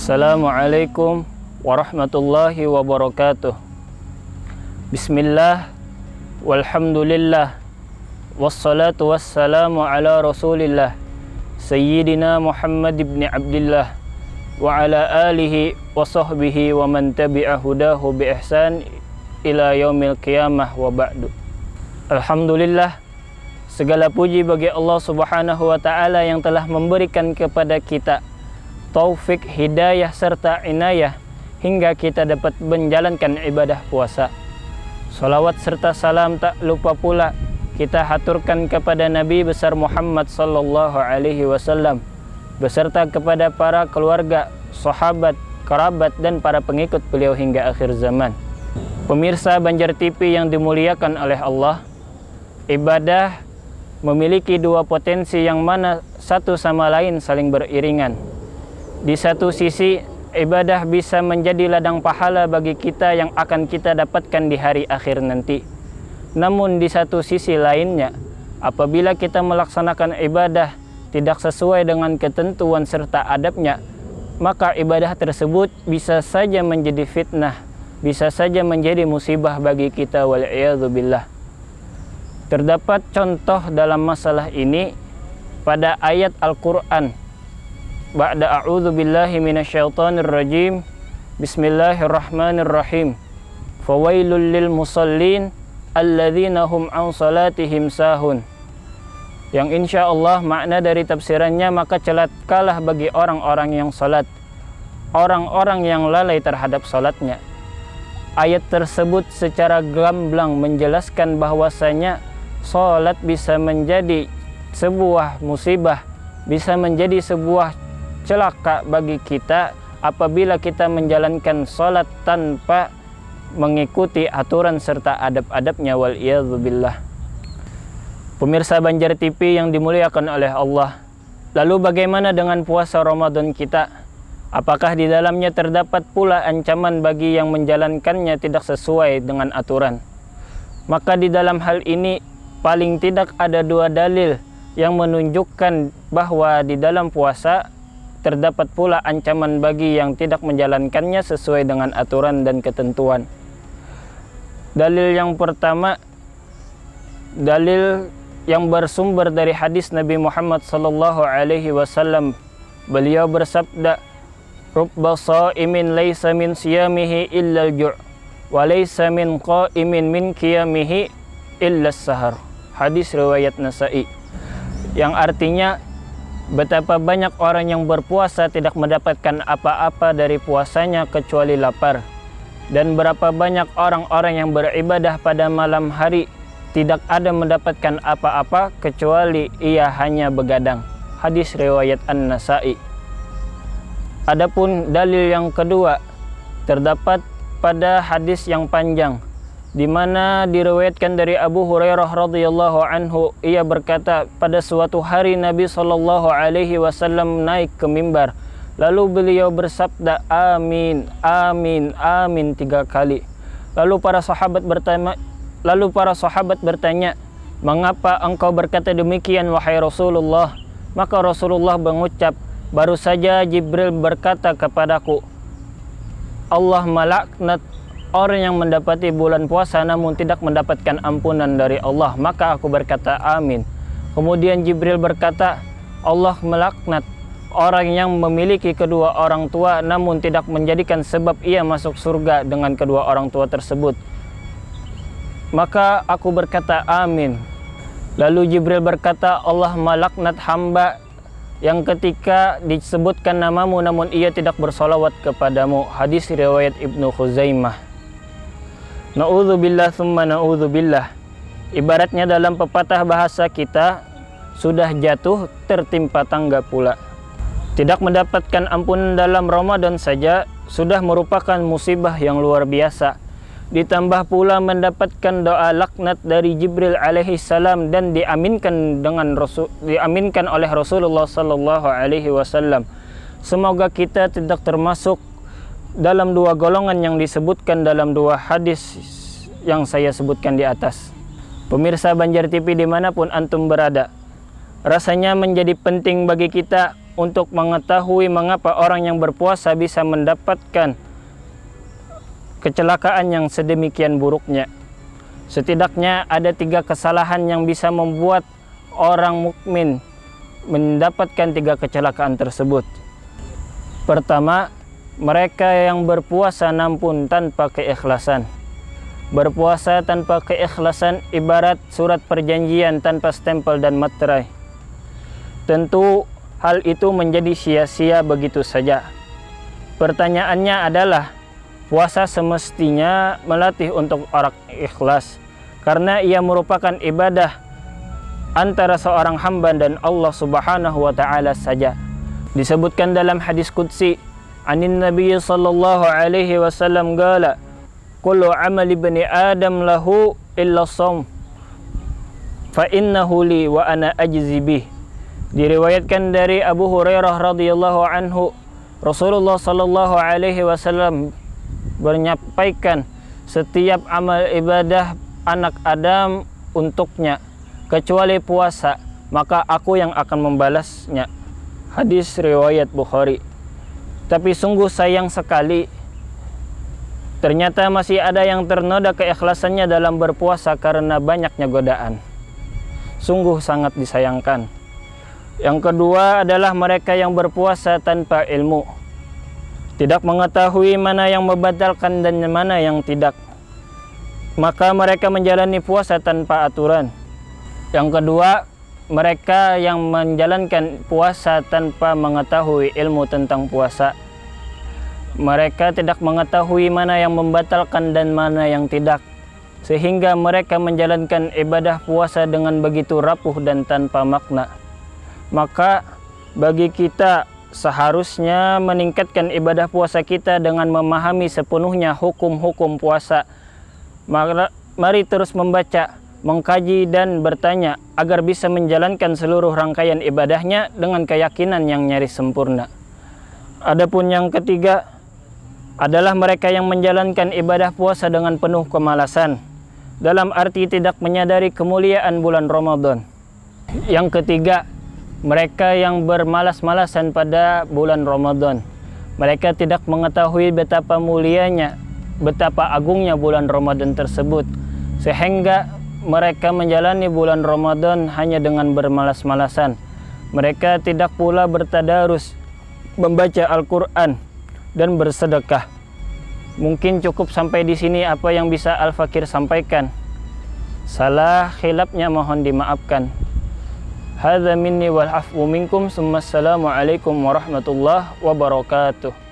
Assalamualaikum warahmatullahi wabarakatuh. Bismillah, walhamdulillah, wassalatu wassalamu ala rasulillah Sayyidina Muhammad ibn Abdillah wa ala alihi wa sahbihi wa man tabi'a hudahu bi ihsan ila yaumil qiyamah wa ba'du. Alhamdulillah, segala puji bagi Allah Subhanahu wa ta'ala yang telah memberikan kepada kita taufik, hidayah serta inayah hingga kita dapat menjalankan ibadah puasa. Salawat serta salam tak lupa pula kita haturkan kepada Nabi besar Muhammad sallallahu alaihi wasallam beserta kepada para keluarga, sahabat, kerabat dan para pengikut beliau hingga akhir zaman. Pemirsa Banjar TV yang dimuliakan oleh Allah, ibadah memiliki dua potensi yang mana satu sama lain saling beriringan. Di satu sisi, ibadah bisa menjadi ladang pahala bagi kita yang akan kita dapatkan di hari akhir nanti. Namun di satu sisi lainnya, apabila kita melaksanakan ibadah tidak sesuai dengan ketentuan serta adabnya, maka ibadah tersebut bisa saja menjadi fitnah, bisa saja menjadi musibah bagi kita, wal'iyadzubillah. Terdapat contoh dalam masalah ini pada ayat Al-Quran. Ba'da a'udzu billahi minasyaitonir rajim. Bismillahirrahmanirrahim. Fawailul lil musallin alladzina hum an salatihim sahun. Yang insyaallah makna dari tafsirannya, maka celakalah bagi orang-orang yang salat, orang-orang yang lalai terhadap salatnya. Ayat tersebut secara gamblang menjelaskan bahwasanya salat bisa menjadi sebuah musibah, bisa menjadi sebuah celaka bagi kita apabila kita menjalankan salat tanpa mengikuti aturan serta adab-adabnya, wal'iyadzubillah. Pemirsa Banjar TV yang dimuliakan oleh Allah, lalu bagaimana dengan puasa Ramadan kita? Apakah di dalamnya terdapat pula ancaman bagi yang menjalankannya tidak sesuai dengan aturan? Maka di dalam hal ini paling tidak ada dua dalil yang menunjukkan bahwa di dalam puasa terdapat pula ancaman bagi yang tidak menjalankannya sesuai dengan aturan dan ketentuan. Dalil yang pertama, dalil yang bersumber dari hadis Nabi Muhammad sallallahu alaihi wasallam. Beliau bersabda, "Rubba sha'imin laisa min siyamihi illa al-ju' wa laisa min qa'imin min qiyamihi illa as-sahar." Hadis riwayat Nasa'i. Yang artinya, betapa banyak orang yang berpuasa tidak mendapatkan apa-apa dari puasanya kecuali lapar. Dan berapa banyak orang-orang yang beribadah pada malam hari tidak ada mendapatkan apa-apa kecuali ia hanya begadang. Hadis riwayat An-Nasa'i. Adapun dalil yang kedua terdapat pada hadis yang panjang, di mana diriwayatkan dari Abu Hurairah radhiyallahu anhu, ia berkata, pada suatu hari Nabi sallallahu alaihi wasallam naik ke mimbar, lalu beliau bersabda amin, amin, amin 3 kali. Lalu para sahabat bertanya, mengapa engkau berkata demikian wahai Rasulullah? Maka Rasulullah mengucap, baru saja Jibril berkata kepadaku, Allah melaknat orang yang mendapati bulan puasa namun tidak mendapatkan ampunan dari Allah. Maka aku berkata amin. Kemudian Jibril berkata, Allah melaknat orang yang memiliki kedua orang tua namun tidak menjadikan sebab ia masuk surga dengan kedua orang tua tersebut. Maka aku berkata amin. Lalu Jibril berkata, Allah melaknat hamba yang ketika disebutkan namamu namun ia tidak bersolawat kepadamu. Hadis riwayat Ibnu Khuzaimah. Na'udzubillah thumma na'udzubillah. Ibaratnya dalam pepatah bahasa kita, sudah jatuh tertimpa tangga pula. Tidak mendapatkan ampunan dalam Ramadan saja sudah merupakan musibah yang luar biasa. Ditambah pula mendapatkan doa laknat dari Jibril alaihi salam dan diaminkan oleh Rasulullah sallallahu alaihi wasallam. Semoga kita tidak termasuk dalam dua golongan yang disebutkan dalam dua hadis yang saya sebutkan di atas. Pemirsa Banjar TV dimanapun antum berada, rasanya menjadi penting bagi kita untuk mengetahui mengapa orang yang berpuasa bisa mendapatkan kecelakaan yang sedemikian buruknya. Setidaknya ada 3 kesalahan yang bisa membuat orang mukmin mendapatkan 3 kecelakaan tersebut. Pertama, mereka yang berpuasa namun tanpa keikhlasan. Berpuasa tanpa keikhlasan ibarat surat perjanjian tanpa stempel dan materai. Tentu hal itu menjadi sia-sia begitu saja. Pertanyaannya adalah, puasa semestinya melatih untuk orang ikhlas, karena ia merupakan ibadah antara seorang hamba dan Allah Subhanahu wa taala saja. Disebutkan dalam hadis qudsi, anin Nabi sallallahu alaihi wasallam qala, kullu amali bani Adam lahu illa shaum fa innahu li wa ana ajzi bih. Diriwayatkan dari Abu Hurairah radhiyallahu anhu, Rasulullah sallallahu alaihi wasallam menyampaikan, setiap amal ibadah anak Adam untuknya kecuali puasa, maka aku yang akan membalasnya. Hadis riwayat Bukhari. Tapi sungguh sayang sekali, ternyata masih ada yang ternoda keikhlasannya dalam berpuasa karena banyaknya godaan. Sungguh sangat disayangkan. Yang kedua adalah mereka yang berpuasa tanpa ilmu, tidak mengetahui mana yang membatalkan dan mana yang tidak, maka mereka menjalani puasa tanpa aturan. Yang kedua, mereka yang menjalankan puasa tanpa mengetahui ilmu tentang puasa. Mereka tidak mengetahui mana yang membatalkan dan mana yang tidak, sehingga mereka menjalankan ibadah puasa dengan begitu rapuh dan tanpa makna. Maka bagi kita seharusnya meningkatkan ibadah puasa kita dengan memahami sepenuhnya hukum-hukum puasa. Mari terus membaca, mengkaji dan bertanya agar bisa menjalankan seluruh rangkaian ibadahnya dengan keyakinan yang nyaris sempurna. Adapun yang ketiga adalah mereka yang menjalankan ibadah puasa dengan penuh kemalasan, dalam arti tidak menyadari kemuliaan bulan Ramadan. Yang ketiga, mereka yang bermalas-malasan pada bulan Ramadan. Mereka tidak mengetahui betapa mulianya, betapa agungnya bulan Ramadan tersebut, sehingga mereka menjalani bulan Ramadan hanya dengan bermalas-malasan. Mereka tidak pula bertadarus, membaca Al-Quran dan bersedekah. Mungkin cukup sampai di sini apa yang bisa Al-Fakir sampaikan. Salah khilafnya mohon dimaafkan. Hadza minni wal afwu minkum. Assalamualaikum warahmatullahi wabarakatuh.